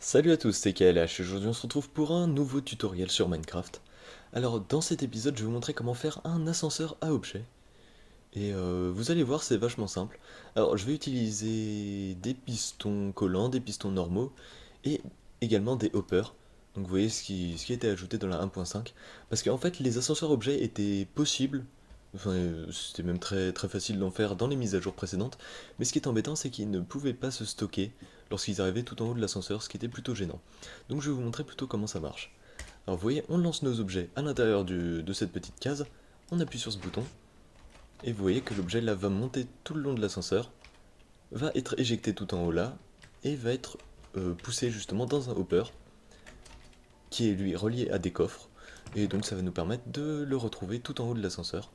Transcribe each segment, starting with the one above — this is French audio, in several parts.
Salut à tous, c'est KLH, aujourd'hui on se retrouve pour un nouveau tutoriel sur Minecraft. Alors dans cet épisode je vais vous montrer comment faire un ascenseur à objets. Et vous allez voir c'est vachement simple. Alors je vais utiliser des pistons collants, des pistons normaux et également des hoppers. Donc vous voyez ce qui a été ajouté dans la 1.5. Parce qu'en fait les ascenseurs objets étaient possibles. Enfin, c'était même très, très facile d'en faire dans les mises à jour précédentes. Mais ce qui est embêtant, c'est qu'ils ne pouvaient pas se stocker lorsqu'ils arrivaient tout en haut de l'ascenseur, ce qui était plutôt gênant. Donc je vais vous montrer plutôt comment ça marche. Alors vous voyez, on lance nos objets à l'intérieur de cette petite case, on appuie sur ce bouton, et vous voyez que l'objet là va monter tout le long de l'ascenseur, va être éjecté tout en haut là, et va être poussé justement dans un hopper, qui est lui relié à des coffres, et donc ça va nous permettre de le retrouver tout en haut de l'ascenseur.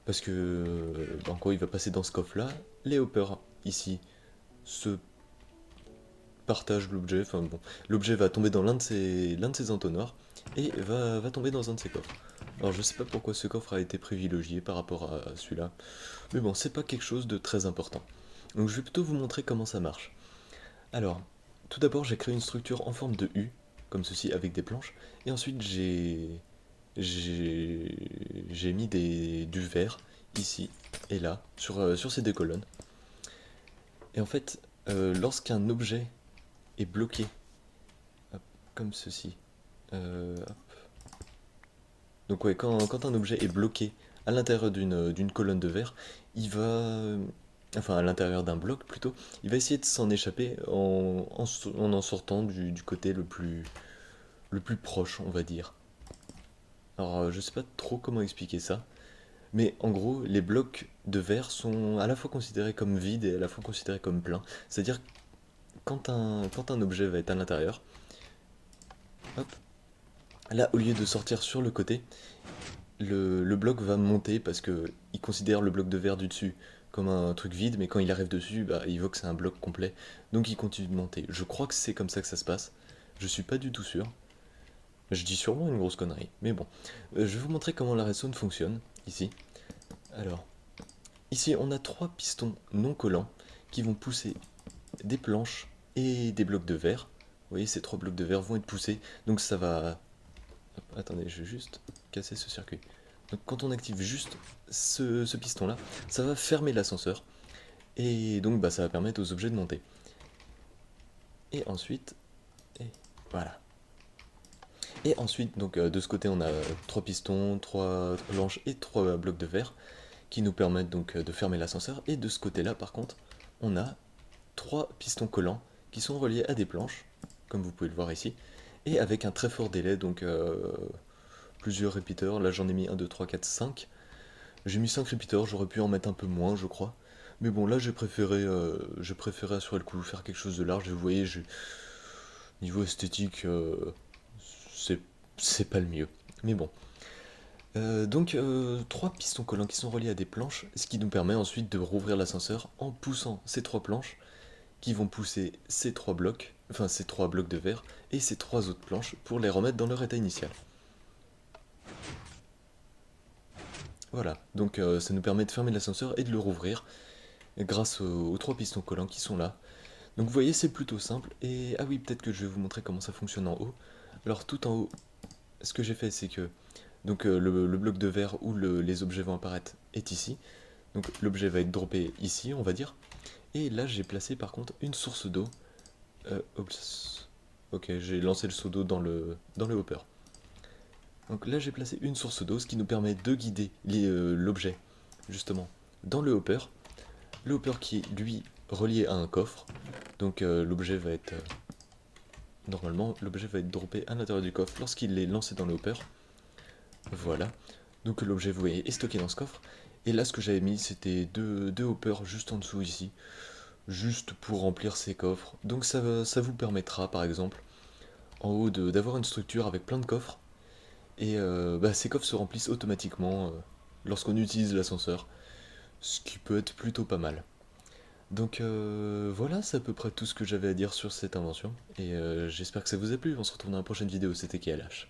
Parce que, en gros, il va passer dans ce coffre-là. Les hoppers, ici, se partagent l'objet. Enfin bon, l'objet va tomber dans l'un de ces entonnoirs et va tomber dans un de ces coffres. Alors je sais pas pourquoi ce coffre a été privilégié par rapport à celui-là. Mais bon, c'est pas quelque chose de très important. Donc je vais plutôt vous montrer comment ça marche. Alors, tout d'abord, j'ai créé une structure en forme de U, comme ceci, avec des planches. Et ensuite, j'ai mis du verre ici et là sur ces deux colonnes. Et en fait, lorsqu'un objet est bloqué, hop, comme ceci, hop. Donc ouais, quand un objet est bloqué à l'intérieur d'une colonne de verre, il va, enfin à l'intérieur d'un bloc plutôt, il va essayer de s'en échapper en sortant du côté le plus proche, on va dire. Alors je sais pas trop comment expliquer ça. Mais en gros, les blocs de verre sont à la fois considérés comme vides et à la fois considérés comme pleins. C'est-à-dire que quand un objet va être à l'intérieur, hop, là, au lieu de sortir sur le côté, le bloc va monter parce que il considère le bloc de verre du dessus comme un truc vide, mais quand il arrive dessus, bah, il voit que c'est un bloc complet, donc il continue de monter. Je crois que c'est comme ça que ça se passe. Je suis pas du tout sûr. Je dis sûrement une grosse connerie, mais bon. Je vais vous montrer comment la redstone fonctionne, ici. Alors, ici, on a trois pistons non collants qui vont pousser des planches et des blocs de verre. Vous voyez, ces trois blocs de verre vont être poussés. Donc ça va... Hop, attendez, je vais juste casser ce circuit. Donc quand on active juste ce piston-là, ça va fermer l'ascenseur. Et donc bah, ça va permettre aux objets de monter. Et ensuite... Et voilà. Et ensuite, donc de ce côté, on a trois pistons, trois planches et trois blocs de verre qui nous permettent donc de fermer l'ascenseur. Et de ce côté-là, par contre, on a trois pistons collants qui sont reliés à des planches, comme vous pouvez le voir ici, et avec un très fort délai, donc plusieurs repeaters. Là j'en ai mis 1, 2, 3, 4, 5. J'ai mis 5 repeaters, j'aurais pu en mettre un peu moins, je crois. Mais bon, là j'ai préféré assurer le coup, faire quelque chose de large. Et vous voyez, niveau esthétique, c'est c'est pas le mieux. Mais bon. Donc, trois pistons collants qui sont reliés à des planches, ce qui nous permet ensuite de rouvrir l'ascenseur en poussant ces trois planches qui vont pousser ces trois blocs, enfin ces trois blocs de verre et ces trois autres planches pour les remettre dans leur état initial. Voilà, donc ça nous permet de fermer l'ascenseur et de le rouvrir grâce aux trois pistons collants qui sont là. Donc vous voyez, c'est plutôt simple. Et ah oui, peut-être que je vais vous montrer comment ça fonctionne en haut. Alors tout en haut, ce que j'ai fait, c'est que donc le bloc de verre où les objets vont apparaître est ici. Donc l'objet va être droppé ici, on va dire. Et là, j'ai placé par contre une source d'eau. Oups. Ok, j'ai lancé le seau d'eau dans le hopper. Donc là, j'ai placé une source d'eau, ce qui nous permet de guider l'objet, justement, dans le hopper. Le hopper qui est, lui, relié à un coffre. Donc l'objet va être... normalement, l'objet va être droppé à l'intérieur du coffre lorsqu'il est lancé dans le hopper. Voilà. Donc l'objet, vous voyez, est stocké dans ce coffre. Et là, ce que j'avais mis, c'était deux hoppers juste en dessous ici. Juste pour remplir ces coffres. Donc ça vous permettra, par exemple, en haut d'avoir une structure avec plein de coffres. Et bah, ces coffres se remplissent automatiquement lorsqu'on utilise l'ascenseur, ce qui peut être plutôt pas mal. Donc voilà, c'est à peu près tout ce que j'avais à dire sur cette invention, et j'espère que ça vous a plu. On se retrouve dans la prochaine vidéo, c'était KLH.